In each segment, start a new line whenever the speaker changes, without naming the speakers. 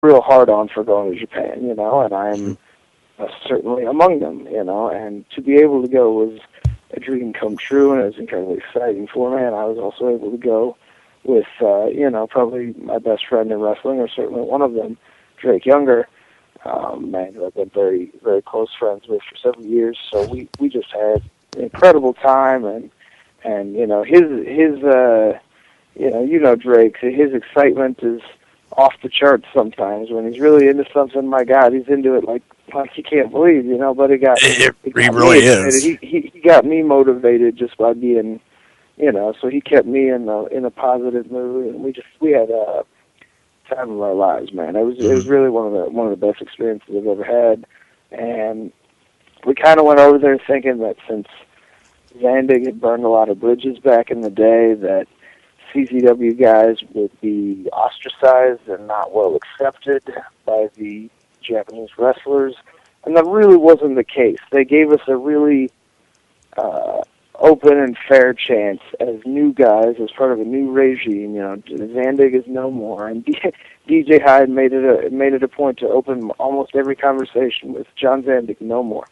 real hard on for going to Japan, you know, and I'm certainly among them, you know, and to be able to go was a dream come true, and it was incredibly exciting for me. And I was also able to go with, you know, probably my best friend in wrestling, or certainly one of them, Drake Younger, man who I've been very, very close friends with for several years. So we just had an incredible time, and you know, his you know Drake, his excitement is off the charts sometimes. When he's really into something, my God, he's into it like you can't believe, you know. But he
really is.
He got me motivated just by being, you know. So he kept me in a positive mood, and we had a time of our lives, man. It was really one of the best experiences I've ever had, and we kind of went over there thinking that since Zandig had burned a lot of bridges back in the day, that CZW guys would be ostracized and not well accepted by the Japanese wrestlers, and that really wasn't the case. They gave us a really open and fair chance as new guys, as part of a new regime. You know, Zandig is no more, and DJ Hyde made it a point to open almost every conversation with John Zandig no more,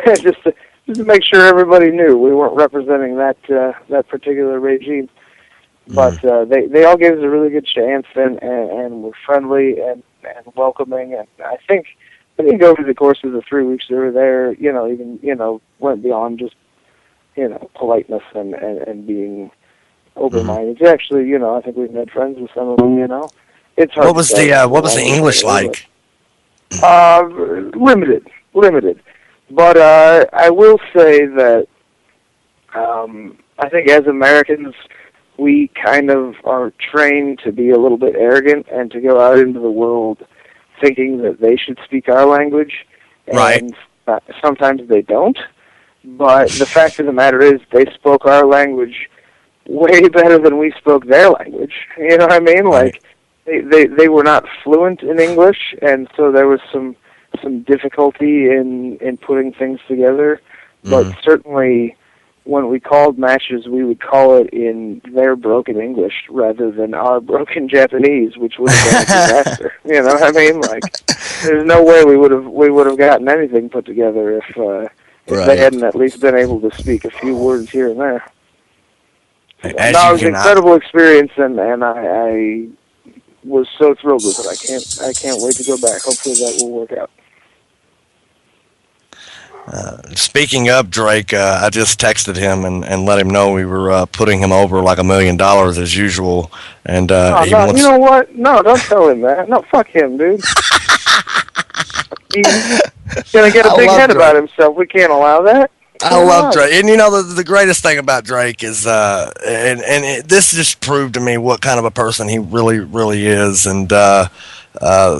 just to make sure everybody knew we weren't representing that particular regime. But they all gave us a really good chance, and were friendly and welcoming. And I think over the course of the 3 weeks they were there, you know, even, you know, went beyond just, you know, politeness and being open-minded. Actually, you know, I think we've made friends with some of them. You know, it's hard. What was
the English like?
Limited. But I will say that I think as Americans, we kind of are trained to be a little bit arrogant and to go out into the world thinking that they should speak our language. And sometimes they don't. But the fact of the matter is they spoke our language way better than we spoke their language. You know what I mean? Like, they were not fluent in English, and so there was some difficulty in putting things together. But certainly, when we called matches, we would call it in their broken English rather than our broken Japanese, which would have been a disaster. You know what I mean? Like, there's no way we would have gotten anything put together if they hadn't at least been able to speak a few words here and there. It was an incredible experience, and I was so thrilled with it. I can't wait to go back. Hopefully that will work out.
Speaking of Drake, I just texted him and let him know we were putting him over like $1 million as usual. And
you know what? No, don't tell him that. No, fuck him, dude. He's gonna get a big head about himself. We can't allow that.
I love Drake, and you know the greatest thing about Drake is, this just proved to me what kind of a person he really is, and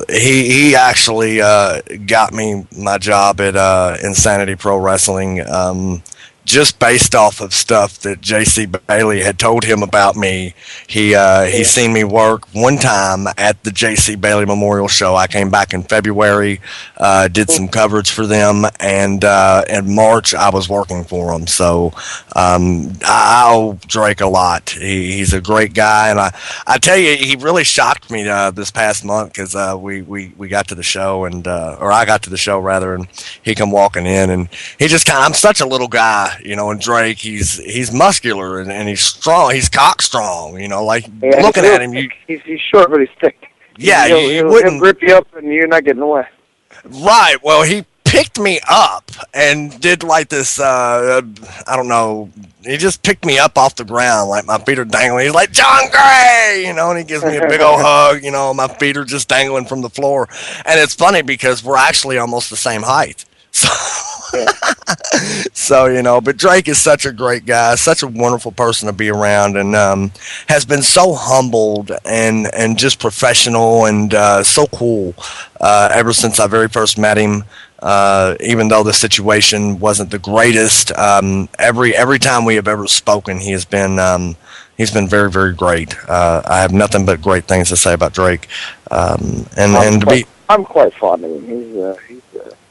he actually got me my job at Insanity Pro Wrestling, just based off of stuff that J.C. Bailey had told him about me. He seen me work one time at the J.C. Bailey Memorial Show. I came back in February, did some coverage for them, and in March I was working for them. So I owe Drake a lot. He's a great guy, and I tell you, he really shocked me this past month because we got to the show, or I got to the show rather, and he come walking in, and he just I'm such a little guy. You know, and Drake, he's muscular and he's strong. He's cock strong. You know, like looking at him,
he's short but he's thick.
Yeah,
he'll grip you up and you're not getting away.
Right. Well, he picked me up and did like this. I don't know. He just picked me up off the ground, like my feet are dangling. He's like, John Gray, you know, and he gives me a big old hug. You know, my feet are just dangling from the floor, and it's funny because we're actually almost the same height. So. So, you know, but Drake is such a great guy, such a wonderful person to be around, and has been so humbled and just professional and so cool ever since I very first met him. Even though the situation wasn't the greatest, every time we have ever spoken, he's been very, very great. I have nothing but great things to say about Drake.
I'm quite fond of him. He's a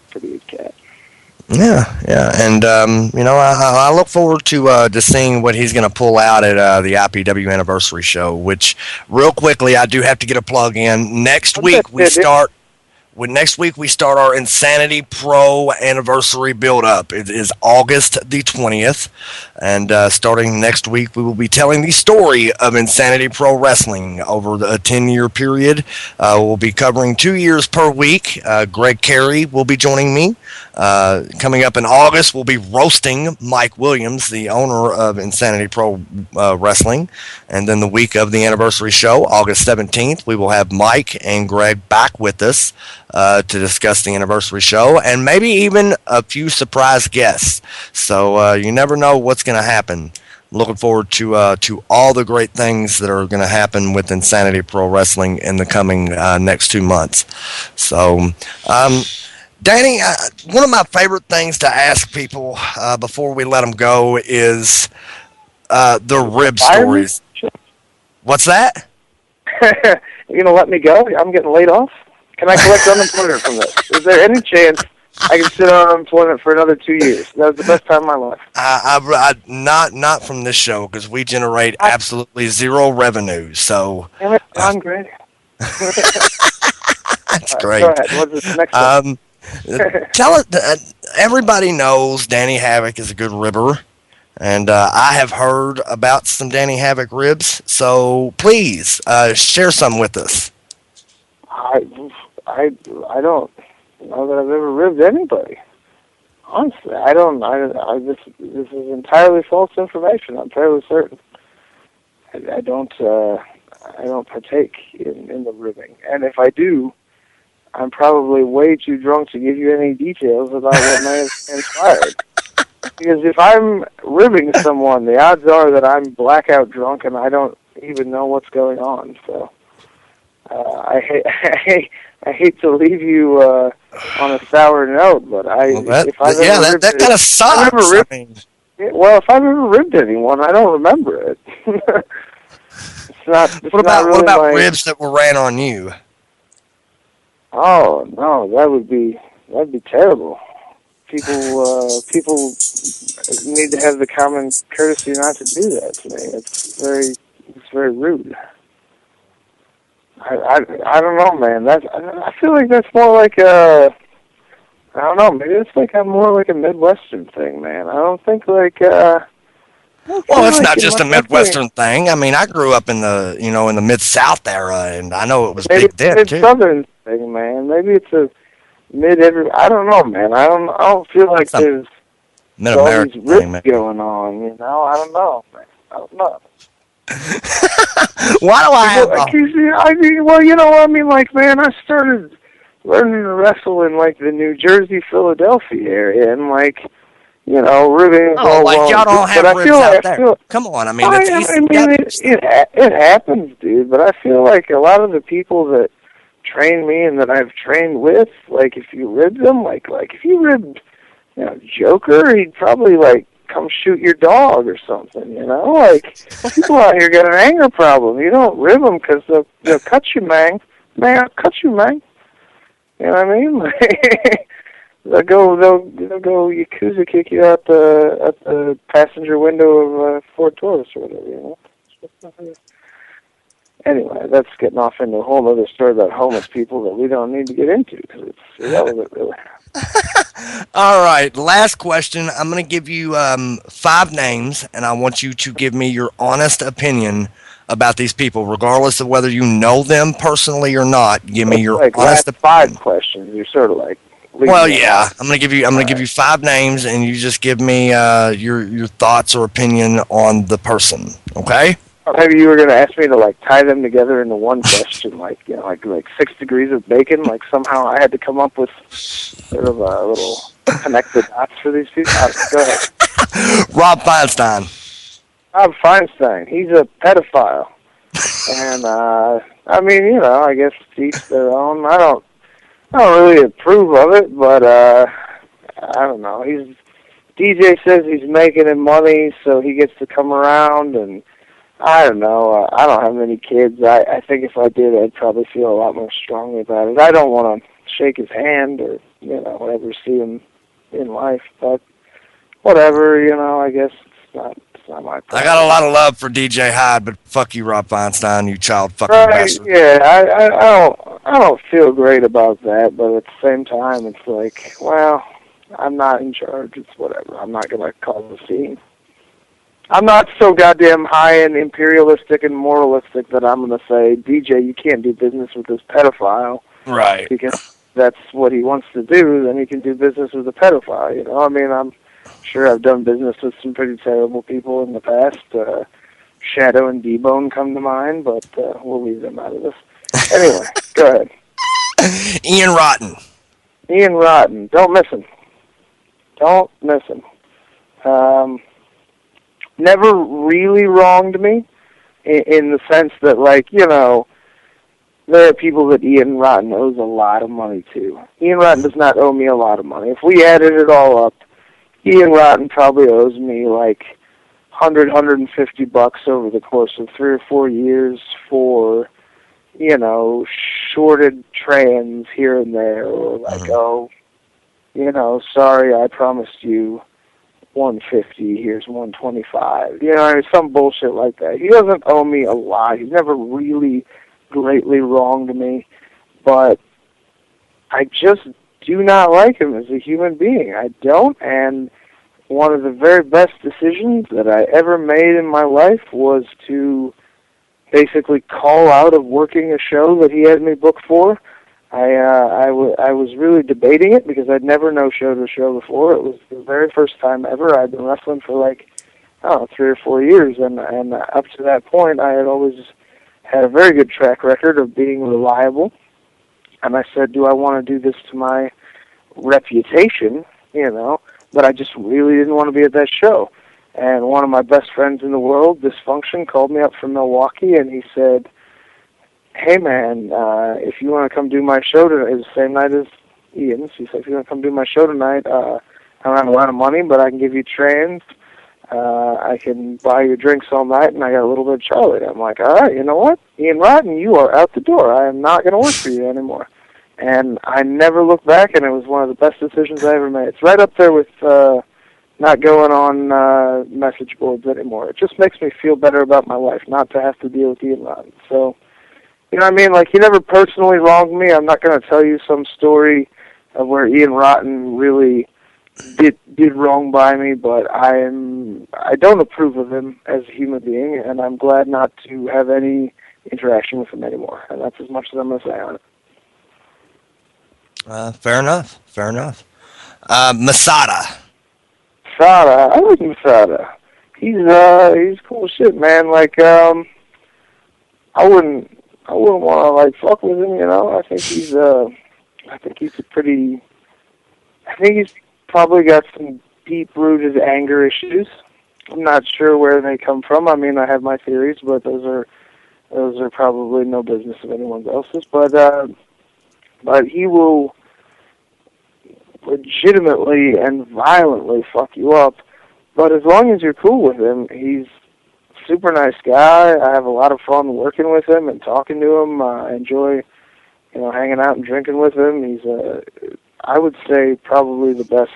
pretty good cat.
Yeah, and I look forward to seeing what he's going to pull out at the IPW anniversary show. Which, real quickly, I do have to get a plug in.
I bet you,
Next week we start our Insanity Pro anniversary build up. It is August the 20th, and starting next week we will be telling the story of Insanity Pro Wrestling over a 10-year period. We'll be covering 2 years per week. Greg Carey will be joining me. Coming up in August, we'll be roasting Mike Williams, the owner of Insanity Pro Wrestling. And then the week of the anniversary show, August 17th, we will have Mike and Greg back with us to discuss the anniversary show and maybe even a few surprise guests. So you never know what's going to happen. Looking forward to all the great things that are going to happen with Insanity Pro Wrestling in the coming next 2 months. So, Danny, one of my favorite things to ask people before we let them go is the rib stories. What's that?
You're gonna let me go? I'm getting laid off. Can I collect unemployment from this? Is there any chance I can sit on unemployment for another 2 years? That was the best time of my life.
Not from this show because we generate absolutely zero revenue. So
damn it, I'm great.
That's great.
Go ahead. What's the next one?
Tell it. Everybody knows Danny Havoc is a good ribber, and I have heard about some Danny Havoc ribs. So please share some with us.
I don't know that I've ever ribbed anybody. Honestly, I don't. This is entirely false information. I'm fairly certain. I don't partake in the ribbing, and if I do, I'm probably way too drunk to give you any details about what may have transpired. Because if I'm ribbing someone, the odds are that I'm blackout drunk and I don't even know what's going on. So I hate to leave you on a sour note, but
that kind of sucks.
If I've ever ribbed anyone, I don't remember it. What
about ribs that were ran on you?
Oh no, that'd be terrible. People need to have the common courtesy not to do that to me. It's very rude. I don't know, man. I feel like that's more like I don't know. Maybe it's like more like a Midwestern thing, man. I don't think like.
Well, it's not just a Midwestern thing. I mean, I grew up in the Mid-South era, and I know it was big then too.
Southern thing, man. Maybe it's a I don't know, man. I don't feel like there's all these rips going on. You know, I don't know, man. I don't know.
Why do I have?
Like, man, I started learning to wrestle in like the New Jersey, Philadelphia area, and like. Ribbing.
Oh, like y'all don't have ribs out there. Come on, I mean,
it happens, dude. But I feel like a lot of the people that train me and that I've trained with, like if you rib them, like if you ribbed, Joker, he'd probably like come shoot your dog or something. Like people out here got an anger problem. You don't rib them because they'll cut you, man. I'll cut you, man. You know what I mean? They'll go Yakuza kick you out the passenger window of Ford Taurus or whatever, Anyway, that's getting off into a whole other story about homeless people that we don't need to get into because it's irrelevant, really.
All right, last question. I'm going to give you 5 names, and I want you to give me your honest opinion about these people, regardless of whether you know them personally or not. Give me your honest opinion.
5 questions. You're sort of like.
Well, yeah. I'm gonna give you 5 names, and you just give me your thoughts or opinion on the person. Okay?
Or maybe you were gonna ask me to like tie them together into one question, like 6 degrees of bacon. Like somehow I had to come up with sort of a little connect the dots for these people. Go ahead.
Rob Feinstein.
Rob Feinstein. He's a pedophile, and I guess each their own. I don't really approve of it, but I don't know. DJ says he's making him money, so he gets to come around, and I don't know. I don't have many kids. I think if I did, I'd probably feel a lot more strongly about it. I don't want to shake his hand or whatever, see him in life. But whatever, I guess it's not my
I got a
problem.
lot of love for DJ Hyde, but fuck you, Rob Feinstein, you child fucking
Right?
bastard.
Yeah. I don't feel great about that, but at the same time, it's like, well, I'm not in charge. It's whatever. I'm not gonna cause a scene. I'm not so goddamn high and imperialistic and moralistic that I'm gonna say, DJ, you can't do business with this pedophile
Right.
because that's what he wants to do. Then he can do business with a pedophile. I mean, I'm sure I've done business with some pretty terrible people in the past. Shadow and D-Bone come to mind, but we'll leave them out of this. Anyway, go ahead.
Ian Rotten.
Ian Rotten, don't miss him. Don't miss him. Um, Never really wronged me in the sense that, like, there are people that Ian Rotten owes a lot of money to. Ian Rotten does not owe me a lot of money. If we added it all up, Ian Rotten probably owes me like $150 over the course of 3 or 4 years for, shorted trans here and there, or like, sorry, I promised you 150, here's 125. I mean, some bullshit like that. He doesn't owe me a lot. He's never really greatly wronged me, but I just do not like him as a human being. I don't, and one of the very best decisions that I ever made in my life was to basically call out of working a show that he had me booked for. I was really debating it because I'd never no-showed a show before. It was the very first time ever. I'd been wrestling for like, I don't know, 3 or 4 years, and up to that point, I had always had a very good track record of being reliable. And I said, do I want to do this to my reputation, but I just really didn't want to be at that show. And one of my best friends in the world, Dysfunction, called me up from Milwaukee, and he said, hey, man, if you want to come do my show tonight, it was the same night as Ian's. He said, if you want to come do my show tonight, I don't have a lot of money, but I can give you trans. I can buy you drinks all night, and I got a little bit of Charlie. I'm like, all right, you know what? Ian Rotten, you are out the door. I am not going to work for you anymore. And I never looked back, and it was one of the best decisions I ever made. It's right up there with not going on message boards anymore. It just makes me feel better about my life, not to have to deal with Ian Rotten. So, you know what I mean? Like, he never personally wronged me. I'm not going to tell you some story of where Ian Rotten really did wrong by me, but I don't approve of him as a human being, and I'm glad not to have any interaction with him anymore. And that's as much as I'm going to say on it.
Fair enough. Fair enough. Masada.
Masada, I like Masada. He's cool shit, man. Like, I wouldn't want to like fuck with him, I think he's probably got some deep-rooted anger issues. I'm not sure where they come from. I mean, I have my theories, but those are probably no business of anyone else's. But he will legitimately and violently fuck you up. But as long as you're cool with him, he's a super nice guy. I have a lot of fun working with him and talking to him. I enjoy, hanging out and drinking with him. He's I would say probably the best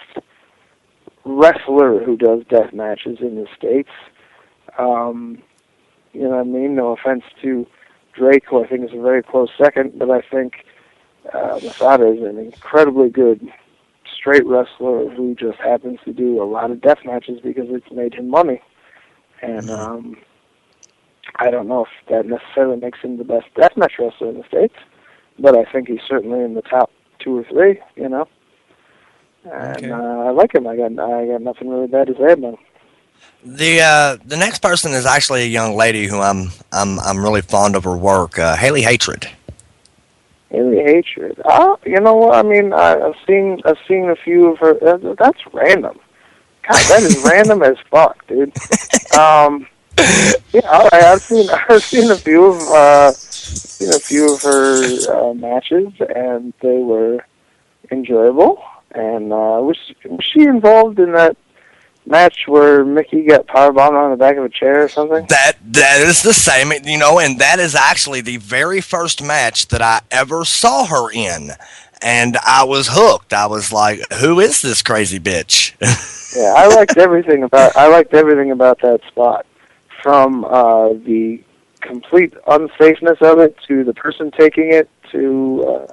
wrestler who does death matches in the States. You know what I mean? No offense to Drake, who I think is a very close second, but I think Masada is an incredibly good straight wrestler who just happens to do a lot of death matches because it's made him money. And I don't know if that necessarily makes him the best deathmatch wrestler in the States, but I think he's certainly in the top 2 or 3, And
Okay.
I like him. I got nothing really bad to say about him.
The next person is actually a young lady who I'm really fond of her work. Haley Hatred.
Haley Hatred. Oh, you know what? I mean, I've seen a few of her. That's random. God, that is random as fuck, dude. Yeah, all right. I've seen a few of her matches, and they were enjoyable. And was she involved in that match where Mickey got powerbombed on the back of a chair or something?
That is the same, and that is actually the very first match that I ever saw her in, and I was hooked. I was like, "Who is this crazy bitch?"
Yeah, I liked everything about that spot, from the complete unsafeness of it to the person taking it to